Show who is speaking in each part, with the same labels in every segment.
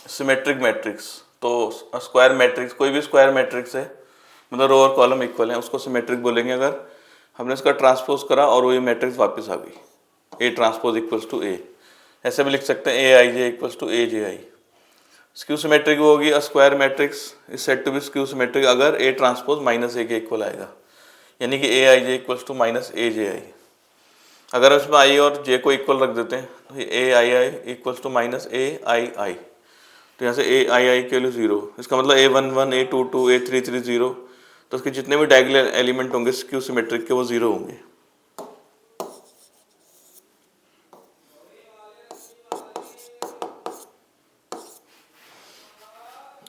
Speaker 1: Symmetric matrix, तो square matrix, कोई भी स्क्वायर मैट्रिक्स है मतलब रो और कॉलम इक्वल है उसको सिमेट्रिक बोलेंगे अगर हमने इसका ट्रांसपोज करा और वही मैट्रिक्स वापस आ गई, A transpose equals to A. ऐसे भी लिख सकते हैं A I J equals to A J I. Skew symmetric होगी a square matrix is said to be skew symmetric अगर ए ट्रांसपोज माइनस ए के इक्वल आएगा, यानी कि ए I J equals to minus A J आई। अगर इसमें आई और जे को इक्वल रख देते हैं तो ए आई आई इक्वल्स टू माइनस ए आई आई, तो यहाँ से ए आई आई के लिए 0, इसका मतलब A one one A two two A three three 0, तो उसके जितने भी डायगोनल एलिमेंट होंगे स्क्यू सिमेट्रिक के वो 0 होंगे।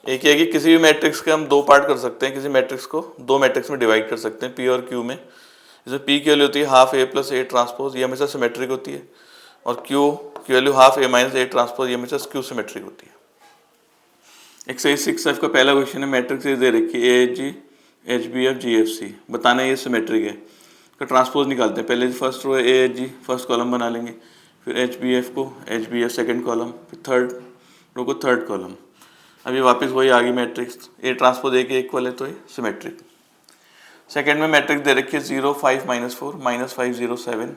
Speaker 1: एक ये है कि किसी भी मैट्रिक्स के हम दो पार्ट कर सकते हैं, किसी मैट्रिक्स को दो मैट्रिक्स में डिवाइड कर सकते हैं पी और क्यू में। इसमें पी की वैल्यू होती है half A plus A transpose, ये हमेशा सिमेट्रिक होती है, और क्यू की value half A minus A transpose, ये हमेशा स्क्यू सिमेट्रिक होती है। एक्सरसाइज 6F का पहला क्वेश्चन है, मैट्रिक्स दे रखी है A H G H B F G F C, बताना ये सिमेट्रिक है, तो ट्रांसपोज निकालते हैं। पहले फर्स्ट रो है A H G, first column बना लेंगे, फिर एच बी एफ को H B F second column, फिर थर्ड रो को थर्ड कॉलम। अभी वापस वही आ गई मैट्रिक्स, ए ट्रांसपोज ए के इक्वल है तो ये सिमेट्रिक। सेकेंड में मैट्रिक्स दे रखी है 0 5 -4 -5 0 7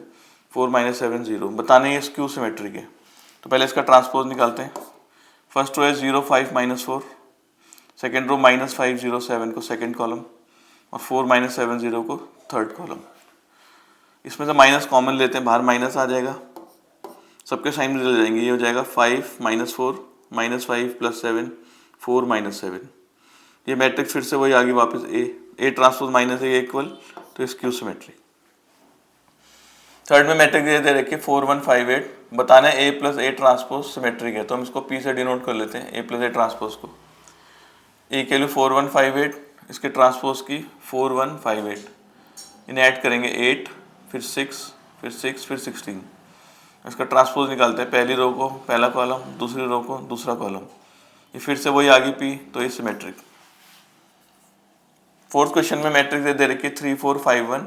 Speaker 1: 4 -7 0, बताने ये स्क्यू सिमेट्रिक है। तो पहले इसका ट्रांसपोज निकालते हैं। फर्स्ट रो है 0 5 -4, सेकेंड रो -5 0 7 को सेकेंड कॉलम, और 4 -7 0 को थर्ड कॉलम। इसमें से माइनस कॉमन लेते हैं, बाहर माइनस आ जाएगा, सबके साइन बदल जाएंगे, ये हो जाएगा 5 -4 -5 + 7 4 -7। ये मैट्रिक्स फिर से वही आ गई वापस A transpose minus A equal, तो स्क्यू सिमेट्रिक। थर्ड में मैट्रिक्स दे रखी है 4 1 5 8, बताना है ए प्लस ए ट्रांसपोज सिमेट्रिक है, तो हम इसको पी से डिनोट कर लेते हैं, ए प्लस ए ट्रांसपोज को। ए के लिए 4 1 5 8, इसके ट्रांसपोज की 4 1 5 8, इन्हें ऐड करेंगे 8 फिर 6 फिर 6 फिर 16। इसका ट्रांसपोज निकालते हैं, पहली रो को पहला कॉलम, दूसरी रो को दूसरा कॉलम, ये फिर से वही आ गई पी, तो ये सिमेट्रिक। फोर्थ क्वेश्चन में मैट्रिक्स दे रखी है 3 4 5 1,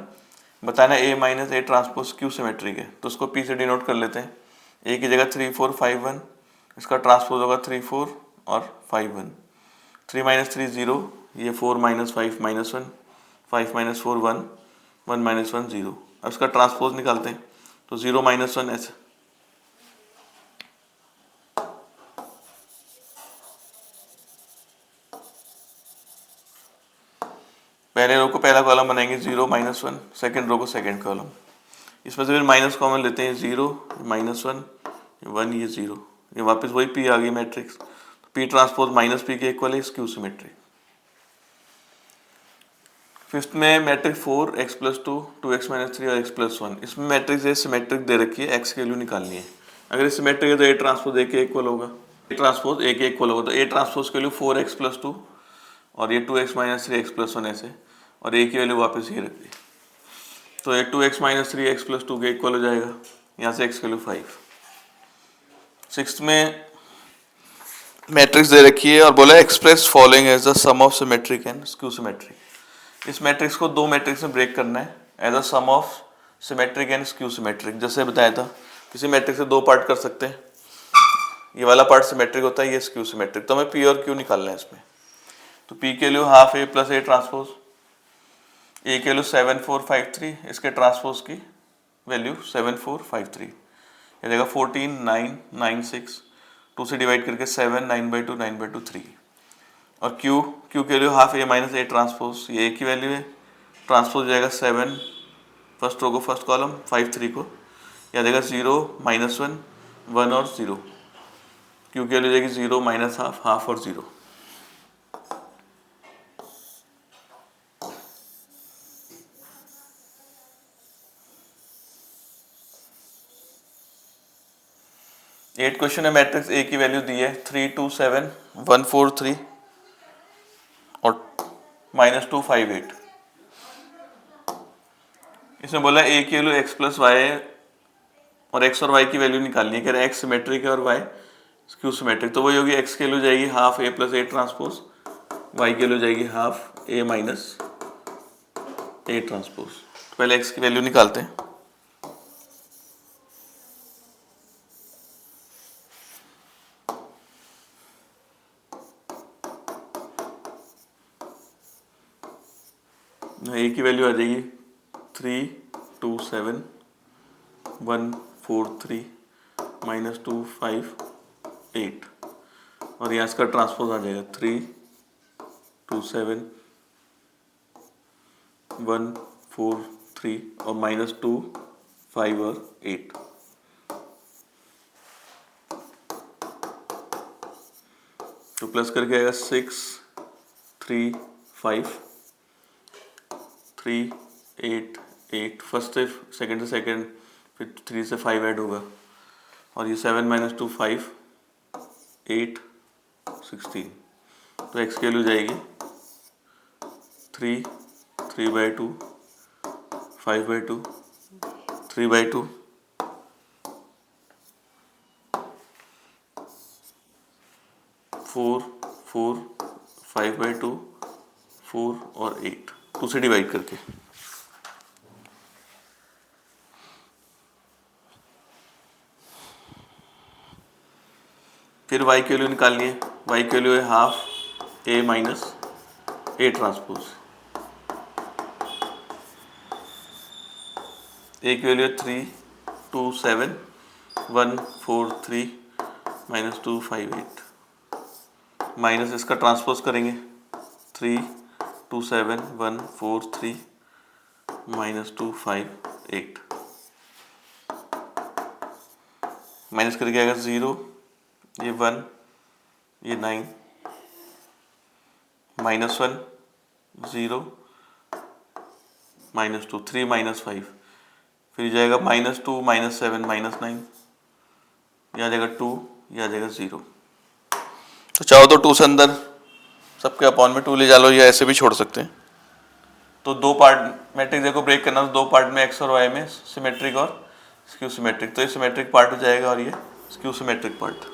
Speaker 1: बताना A minus A transpose skew symmetric है, तो उसको पी से डिनोट कर लेते हैं। ए की जगह 3 4 5 1, इसका ट्रांसपोज होगा 3 4 और 5 1। 3 - 3 0, ये 4 - 5 -1 5 - 4 1 1 - 1 0। अब इसका ट्रांसपोज निकालते हैं, तो 0 - 1 ऐसे, पहले रो को पहला कॉलम बनाएंगे 0 - 1, सेकेंड रो को सेकेंड कॉलम, इसमें से फिर माइनस कॉमन लेते हैं, 0 -1 1, ये 0, ये वापस वही पी आ गई मैट्रिक्स, तो पी ट्रांसपोज माइनस पी के इक्वल है स्क्यू सिमेट्रिक। फिफ्थ में मैट्रिक्स 4 x + 2 2x - 3 और x + 1, इसमें मैट्रिक्स ये सिमेट्रिक दे रखी है, x की वैल्यू निकालनी है। अगर ये सिमेट्रिक है तो ए ट्रांसपोज ए के इक्वल होगा, ए ट्रांसपोज ए के इक्वल होगा, तो ए ट्रांसपोज की वैल्यू 4x + 2 और ये 2x - 3 x + 1 ऐसे, और ए की वैल्यू वापस ये रख दी, तो ये 2x - 3 x + 2 के इक्वल हो जाएगा, यहाँ से x की वैल्यू 5। सिक्स्थ में मैट्रिक्स दे रखी है और बोला express following as the sum of symmetric and skew symmetric. इस मैट्रिक्स को दो मैट्रिक्स में ब्रेक करना है as a sum of symmetric and skew symmetric. जैसे बताया था किसी मैट्रिक्स से दो पार्ट कर सकते हैं, ये वाला पार्ट सिमेट्रिक होता है, ये स्क्यू सिमेट्रिक, तो हमें पी और क्यू निकालना है इसमें। तो पी के लिए half A plus A transpose, A के लिए 7 4 5 3, इसके ट्रांसपोज की वैल्यू 7 4 5 3, ये देगा 14 9 9 6, 2 से डिवाइड करके 7 9/2 9/2 3, और क्यू के लिए half A minus A transpose, ये ए की वैल्यू है, ट्रांसपोज जाएगा 7 फर्स्ट रो को फर्स्ट कॉलम 5 3 को, या देगा 0 -1 1 और 0, क्यू की वैल्यू जाएगी 0 -हाफ हाफ और 0। एट क्वेश्चन है, मैट्रिक्स ए की वैल्यू दी है 3 2 7 1 4 3 और -2 5 8। इसमें बोला ए की वैल्यू x + y और x और y की वैल्यू निकालनी है, कह रहे हैं x सिमेट्रिक है और y स्क्यू सिमेट्रिक, तो वही होगी x की वैल्यू जाएगी half a + a transpose, y की वैल्यू जाएगी हाफ a - a ट्रांसपोज। तो पहले x की वैल्यू निकालते हैं। ए की वैल्यू आ जाएगी 3 2 7 1 4 3 -2 5 8 और यहाँ इसका ट्रांसपोज आ जाएगा 3 2 7 1 4 3 और -2 5 और 8। तो प्लस करके आएगा 6 3 5 3 8 8 फर्स्ट से सेकंड फिर 3 से 5 ऐड होगा और ये 7 -2 5 8 16। तो एक्स की वैल्यू जाएगी 3 3/2 5/2 3/2 4 4 5/2 4 और 8 2 से डिवाइड करके। फिर y की वैल्यू निकालनी है। y की वैल्यू है half a minus a transpose. a की वैल्यू है 3 2 7 1 4 3 -2 5 8 माइनस इसका ट्रांसपोज करेंगे 3 2 7 1 4 3 -2 5 8 माइनस करके आएगा 0 ये 1 ये 9 -1 0 -2 3 -5 फिर जाएगा -2 -7 -9 यहाँ जाएगा 2 यहाँ जाएगा 0। तो चाहो तो 2 से अंदर सबके अपॉन में 2 ले जा लो या ऐसे भी छोड़ सकते हैं। तो दो पार्ट मैट्रिक्स देखो ब्रेक करना तो दो पार्ट में एक्स और वाई में सिमेट्रिक और स्क्यू सिमेट्रिक। तो ये सिमेट्रिक पार्ट हो जाएगा और ये स्क्यू सिमेट्रिक पार्ट।